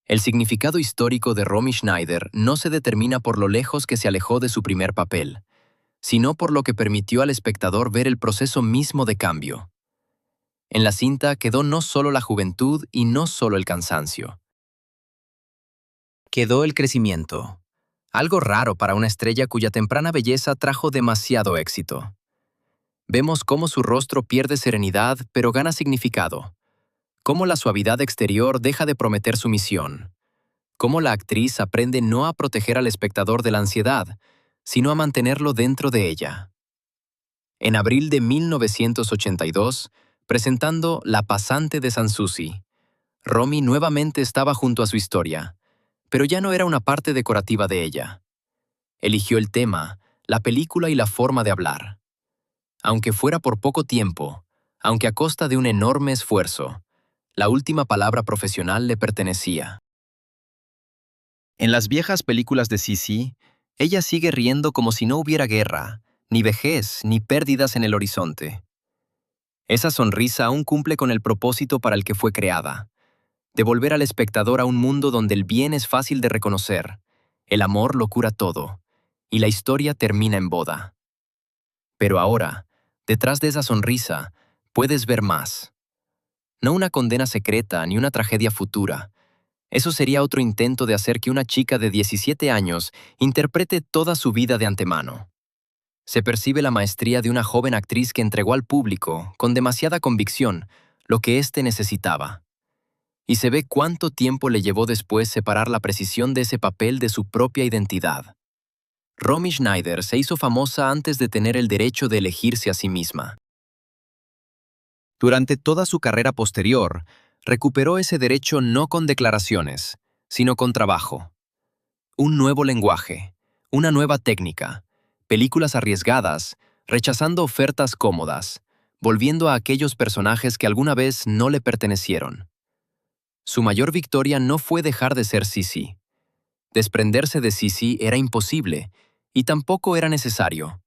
El significado histórico de Romy Schneider no se determina por lo lejos que se alejó de su primer papel, sino por lo que permitió al espectador ver el proceso mismo de cambio. En la cinta quedó no solo la juventud y no solo el cansancio. Quedó el crecimiento, algo raro para una estrella cuya temprana belleza trajo demasiado éxito. Vemos cómo su rostro pierde serenidad pero gana significado, cómo la suavidad exterior deja de prometer sumisión, cómo la actriz aprende no a proteger al espectador de la ansiedad, sino a mantenerlo dentro de ella. En abril de 1982, presentando La pasante de Sanssouci, Romy nuevamente estaba junto a su historia, pero ya no era una parte decorativa de ella. Eligió el tema, la película y la forma de hablar. Aunque fuera por poco tiempo, aunque a costa de un enorme esfuerzo, la última palabra profesional le pertenecía. En las viejas películas de Sisi, ella sigue riendo como si no hubiera guerra, ni vejez, ni pérdidas en el horizonte. Esa sonrisa aún cumple con el propósito para el que fue creada: devolver al espectador a un mundo donde el bien es fácil de reconocer, el amor lo cura todo, y la historia termina en boda. Pero ahora, detrás de esa sonrisa, puedes ver más. No una condena secreta ni una tragedia futura. Eso sería otro intento de hacer que una chica de 17 años interprete toda su vida de antemano. Se percibe la maestría de una joven actriz que entregó al público, con demasiada convicción, lo que éste necesitaba. Y se ve cuánto tiempo le llevó después separar la precisión de ese papel de su propia identidad. Romy Schneider se hizo famosa antes de tener el derecho de elegirse a sí misma. Durante toda su carrera posterior, recuperó ese derecho no con declaraciones, sino con trabajo. Un nuevo lenguaje, una nueva técnica, películas arriesgadas, rechazando ofertas cómodas, volviendo a aquellos personajes que alguna vez no le pertenecieron. Su mayor victoria no fue dejar de ser Sisi. Desprenderse de Sisi era imposible, y tampoco era necesario.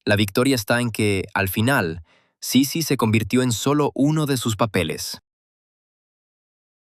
La victoria está en que, al final, Sisi se convirtió en solo uno de sus papeles.